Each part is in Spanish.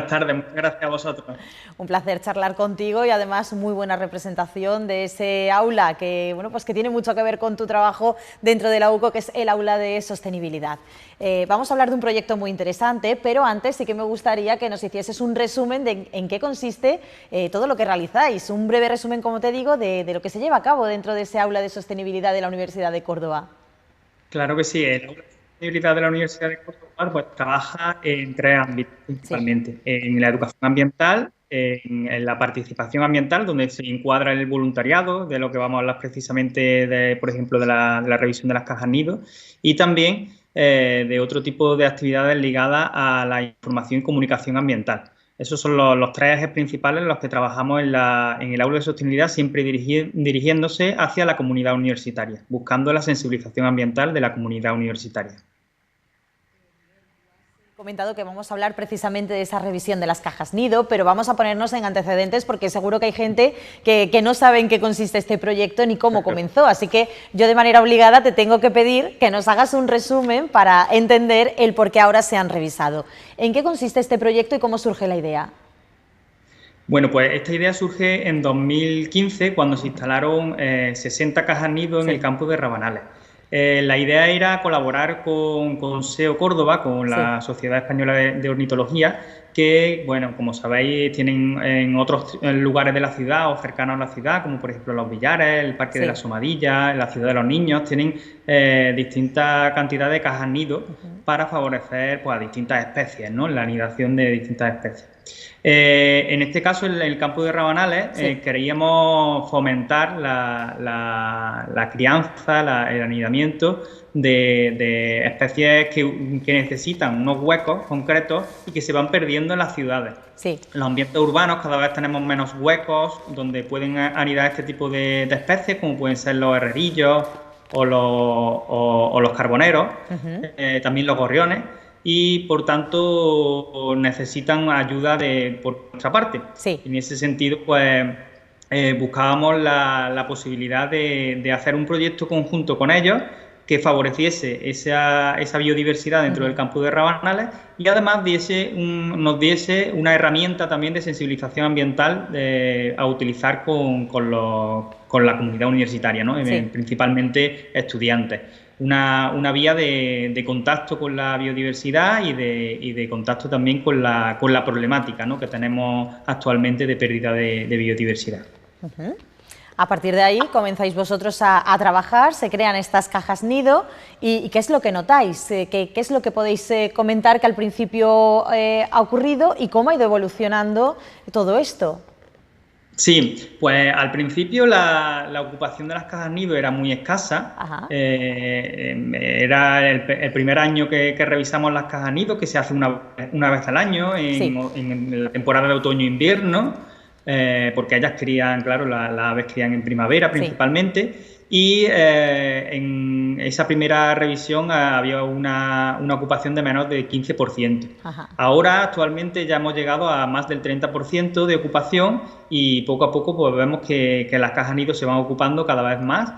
tardes, muchas gracias a vosotros. Un placer charlar contigo y además muy buena representación de ese aula que, bueno, pues que tiene mucho que ver con tu trabajo dentro de la UCO, que es el aula de sostenibilidad. Vamos a hablar de un proyecto muy interesante, pero antes sí que me gustaría que nos hicieses un resumen de en qué consiste todo lo que realizáis. Un breve resumen, como te digo, de lo que se lleva a cabo dentro de ese aula de sostenibilidad de la Universidad de Córdoba. Claro que sí, el aula de sostenibilidad de la Universidad de Córdoba pues, trabaja en tres ámbitos Sí. principalmente: en la educación ambiental, en la participación ambiental, donde se encuadra el voluntariado, de lo que vamos a hablar precisamente, por ejemplo, de la revisión de las cajas nido, y también de otro tipo de actividades ligadas a la información y comunicación ambiental. Esos son los tres ejes principales en los que trabajamos en el aula de sostenibilidad, siempre dirigiéndose hacia la comunidad universitaria, buscando la sensibilización ambiental de la comunidad universitaria. He comentado que vamos a hablar precisamente de esa revisión de las cajas nido, pero vamos a ponernos en antecedentes porque seguro que hay gente que no sabe en qué consiste este proyecto ni cómo comenzó, así que yo de manera obligada te tengo que pedir que nos hagas un resumen para entender el por qué ahora se han revisado. ¿En qué consiste este proyecto y cómo surge la idea? Bueno, pues esta idea surge en 2015 cuando se instalaron 60 cajas nido en el Sí, campus de Rabanales. La idea era colaborar con SEO Córdoba, con sí, la Sociedad Española de Ornitología, que, bueno, como sabéis, tienen en otros lugares de la ciudad o cercanos a la ciudad, como por ejemplo Los Villares, el Parque de la sí. Somadilla, la Ciudad de los Niños, tienen distintas cantidades de cajas nido para favorecer pues, a distintas especies, ¿no? La anidación de distintas especies. En este caso, en el campo de Rabanales, Sí. queríamos fomentar la crianza, el anidamiento de especies que necesitan unos huecos concretos y que se van perdiendo en las ciudades. Sí. En los ambientes urbanos cada vez tenemos menos huecos donde pueden anidar este tipo de especies, como pueden ser los herrerillos o los carboneros, también los gorriones, y por tanto necesitan ayuda por nuestra parte. Sí. En ese sentido, pues buscábamos la posibilidad de hacer un proyecto conjunto con ellos que favoreciese esa biodiversidad dentro del campo de Rabanales y además nos diese una herramienta también de sensibilización ambiental a utilizar con la comunidad universitaria, ¿no? Sí. Principalmente estudiantes. Una vía de contacto con la biodiversidad y de contacto también con la problemática, ¿no? Que tenemos actualmente de pérdida de biodiversidad. A partir de ahí comenzáis vosotros a trabajar, se crean estas cajas nido y ¿qué es lo que notáis? ¿Qué es lo que podéis comentar que al principio ha ocurrido y cómo ha ido evolucionando todo esto? Sí, pues al principio la ocupación de las cajas nido era muy escasa. Ajá. Era el primer año que revisamos las cajas nido, que se hace una vez al año Sí. en la temporada de otoño-invierno, porque ellas crían, claro, las aves crían en primavera Sí. principalmente. Y en esa primera revisión había una ocupación de menos del 15%. Ajá. Ahora, actualmente, ya hemos llegado a más del 30% de ocupación y poco a poco pues, vemos que las cajas nido se van ocupando cada vez más,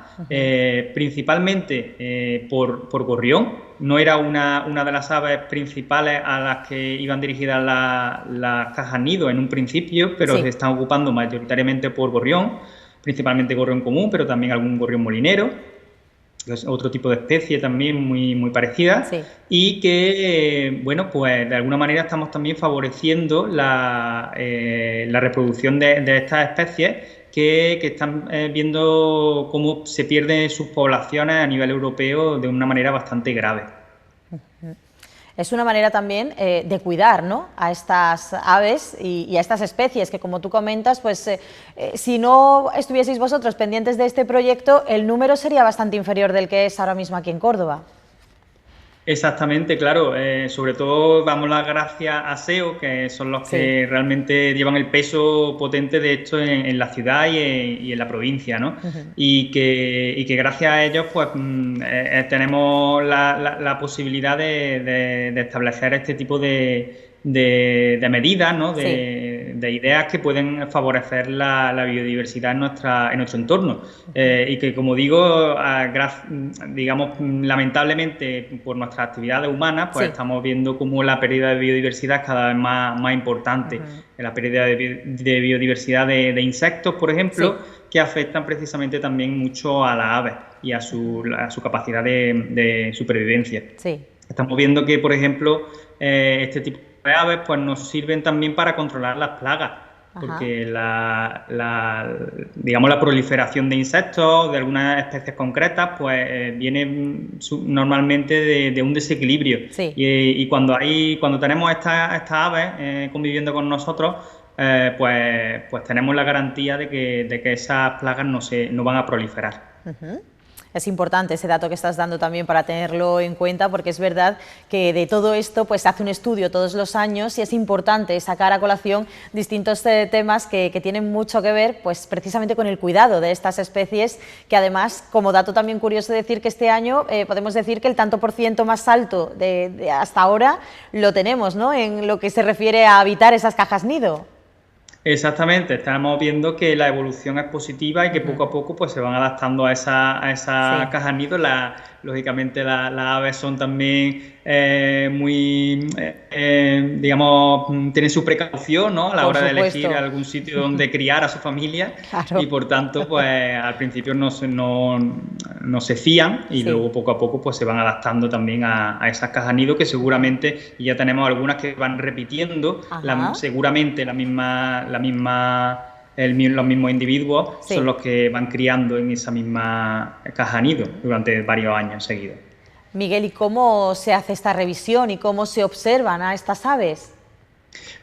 principalmente por gorrión. No era una de las aves principales a las que iban dirigidas las cajas nido en un principio, pero Sí. se están ocupando mayoritariamente por gorrión, principalmente gorrión común, pero también algún gorrión molinero, que es otro tipo de especie también muy parecida, Sí. y que, bueno, pues de alguna manera estamos también favoreciendo la reproducción de estas especies que están viendo cómo se pierden sus poblaciones a nivel europeo de una manera bastante grave. Es una manera también de cuidar, ¿no?, a estas aves y a estas especies que, como tú comentas, pues si no estuvieseis vosotros pendientes de este proyecto, el número sería bastante inferior del que es ahora mismo aquí en Córdoba. Exactamente, claro. Sobre todo damos las gracias a SEO, que son los Sí. que realmente llevan el peso potente de esto en la ciudad y en la provincia, ¿no? Y que gracias a ellos pues tenemos la posibilidad de establecer este tipo de medidas, ¿no? Sí. de ideas que pueden favorecer la biodiversidad en nuestro entorno. Y que, como digo, digamos, lamentablemente por nuestras actividades humanas, pues estamos viendo cómo la pérdida de biodiversidad es cada vez más importante. La pérdida de biodiversidad de insectos, por ejemplo, que afectan precisamente también mucho a las aves y a su capacidad de supervivencia. Estamos viendo que, por ejemplo, este tipo de aves pues nos sirven también para controlar las plagas, porque digamos, la proliferación de insectos de algunas especies concretas pues viene normalmente de un desequilibrio. Y cuando tenemos estas aves conviviendo con nosotros, pues tenemos la garantía de que esas plagas no van a proliferar. Es importante ese dato que estás dando también para tenerlo en cuenta, porque es verdad que de todo esto pues se hace un estudio todos los años y es importante sacar a colación distintos temas que tienen mucho que ver pues precisamente con el cuidado de estas especies, que además, como dato también curioso decir que este año podemos decir que el tanto por ciento más alto de hasta ahora lo tenemos, ¿no?, en lo que se refiere a habitar esas cajas nido. Exactamente, estamos viendo que la evolución es positiva y que poco a poco pues se van adaptando a esa caja nido. Lógicamente las aves son también digamos, tienen su precaución, ¿no?, a la hora de elegir algún sitio donde criar a su familia. Y por tanto pues al principio no se fían y luego poco a poco pues se van adaptando también a esas cajas nido, que seguramente, y ya tenemos algunas que van repitiendo, seguramente los mismos individuos son los que van criando en esa misma caja nido durante varios años seguidos. Miguel, ¿y cómo se hace esta revisión y cómo se observan a estas aves?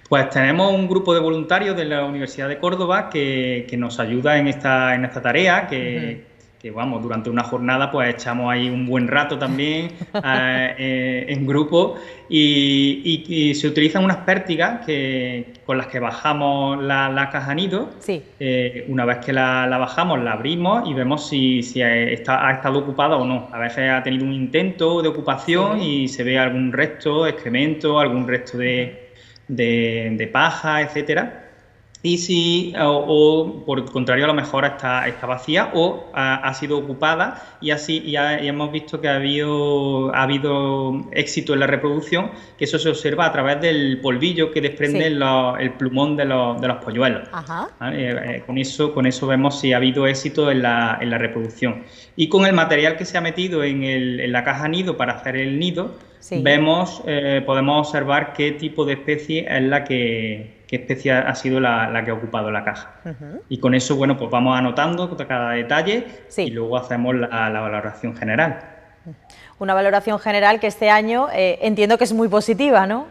Pues tenemos un grupo de voluntarios de la Universidad de Córdoba que nos ayuda en esta tarea, que vamos, durante una jornada pues echamos ahí un buen rato también en grupo y se utilizan unas pértigas con las que bajamos la caja nido. Una vez que la bajamos, la abrimos y vemos si ha estado ocupada o no. A veces ha tenido un intento de ocupación y se ve algún resto, excremento, algún resto de paja, etcétera. Y si, o por el contrario, a lo mejor está vacía o ha sido ocupada, y hemos visto que ha habido éxito en la reproducción, que eso se observa a través del polvillo que desprende el plumón de los polluelos. ¿Vale? Con eso vemos si ha habido éxito en la reproducción. Y con el material que se ha metido en la caja nido para hacer el nido, podemos observar qué tipo de especie es qué especie ha sido la que ha ocupado la caja. Y con eso, bueno, pues vamos anotando cada detalle y luego hacemos la valoración general. Una valoración general que este año entiendo que es muy positiva, ¿no?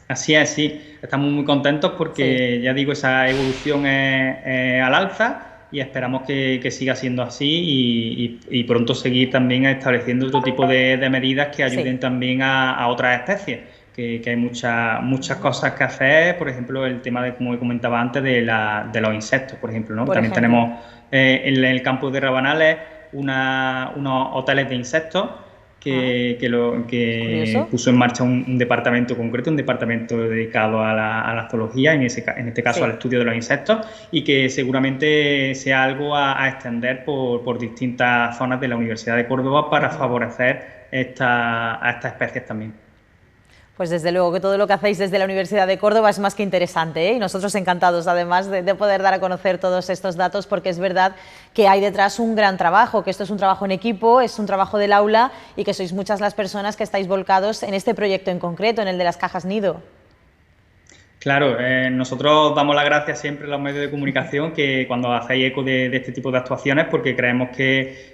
Así es, sí. Estamos muy contentos porque, ya digo, esa evolución es al alza y esperamos que siga siendo así y pronto seguir también estableciendo otro tipo de medidas que ayuden también a otras especies. Que hay muchas cosas que hacer, por ejemplo, el tema como comentaba antes, de los insectos, por ejemplo, ¿no? También tenemos en el campus de Rabanales unos hoteles de insectos que puso en marcha un departamento concreto, un departamento dedicado a la zoología, en este caso al estudio de los insectos, y que seguramente sea algo a extender por distintas zonas de la Universidad de Córdoba para favorecer a estas especies también. Pues desde luego que todo lo que hacéis desde la Universidad de Córdoba es más que interesante, ¿eh? Y nosotros encantados además de poder dar a conocer todos estos datos, porque es verdad que hay detrás un gran trabajo, que esto es un trabajo en equipo, es un trabajo del aula y que sois muchas las personas que estáis volcados en este proyecto en concreto, en el de las cajas nido. Claro, nosotros damos las gracias siempre a los medios de comunicación que cuando hacéis eco de este tipo de actuaciones, porque creemos que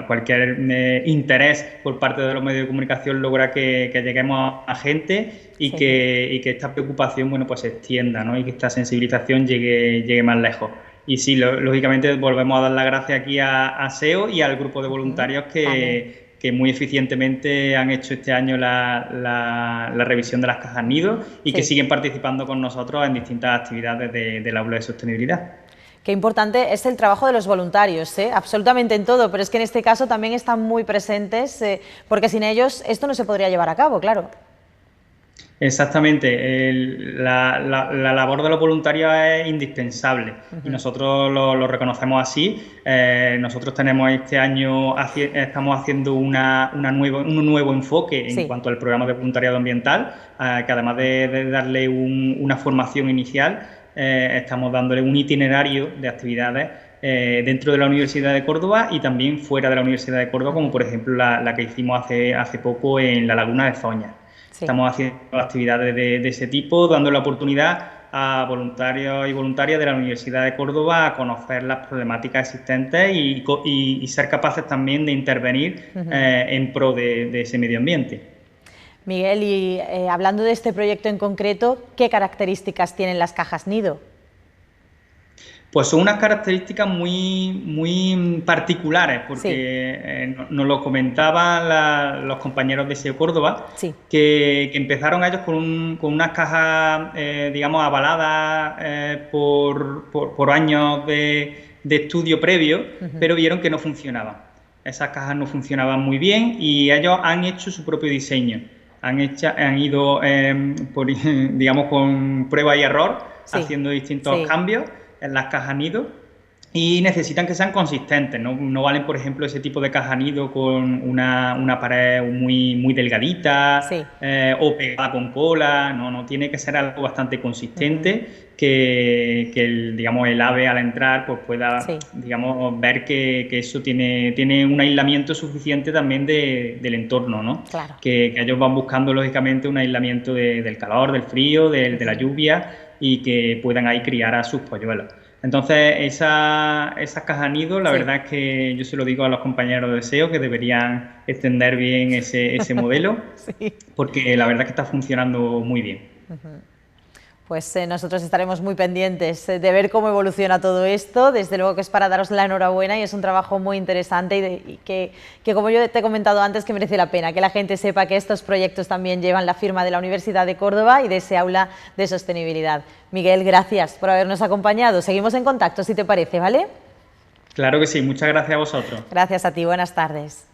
cualquier interés por parte de los medios de comunicación logra que lleguemos a gente y que esta preocupación, bueno, pues se extienda, ¿no? Y que esta sensibilización llegue más lejos. Y sí, lógicamente volvemos a dar las gracias aquí a SEO y al grupo de voluntarios que muy eficientemente han hecho este año la revisión de las cajas nido y que siguen participando con nosotros en distintas actividades del aula de sostenibilidad. Qué importante es el trabajo de los voluntarios, absolutamente en todo, pero es que en este caso también están muy presentes, porque sin ellos esto no se podría llevar a cabo, claro. Exactamente, la labor de los voluntarios es indispensable y nosotros lo reconocemos así. Nosotros tenemos este año, estamos haciendo un nuevo enfoque en Sí. cuanto al programa de voluntariado ambiental, que además de darle una formación inicial, estamos dándole un itinerario de actividades dentro de la Universidad de Córdoba y también fuera de la Universidad de Córdoba, como por ejemplo la que hicimos hace poco en la Laguna de Zoña. Sí. Estamos haciendo actividades de ese tipo, dando la oportunidad a voluntarios y voluntarias de la Universidad de Córdoba a conocer las problemáticas existentes y ser capaces también de intervenir en pro de ese medio ambiente. Miguel, y hablando de este proyecto en concreto, ¿qué características tienen las cajas nido? Pues son unas características muy particulares, porque nos lo comentaban los compañeros de SEO Córdoba, sí. que empezaron ellos con unas cajas, digamos, avaladas por años de estudio previo, pero vieron que no funcionaban. Esas cajas no funcionaban muy bien y ellos han hecho su propio diseño. Han ido, digamos, con prueba y error, haciendo distintos cambios en las cajas nido y necesitan que sean consistentes, no valen, por ejemplo, ese tipo de caja nido con una pared muy delgadita o pegada con cola, no, tiene que ser algo bastante consistente que digamos, el ave al entrar pues pueda digamos, ver que eso tiene un aislamiento suficiente también del entorno, ¿no? Claro. Que ellos van buscando lógicamente un aislamiento del calor, del frío, de la lluvia y que puedan ahí criar a sus polluelos. Entonces, esas cajas nido, la verdad es que yo se lo digo a los compañeros de SEO que deberían extender bien ese modelo, porque la verdad es que está funcionando muy bien. Pues nosotros estaremos muy pendientes de ver cómo evoluciona todo esto. Desde luego que es para daros la enhorabuena y es un trabajo muy interesante y que como yo te he comentado antes, que merece la pena que la gente sepa que estos proyectos también llevan la firma de la Universidad de Córdoba y de ese aula de sostenibilidad. Miguel, gracias por habernos acompañado. Seguimos en contacto, si te parece, ¿vale? Claro que sí, muchas gracias a vosotros. Gracias a ti, buenas tardes.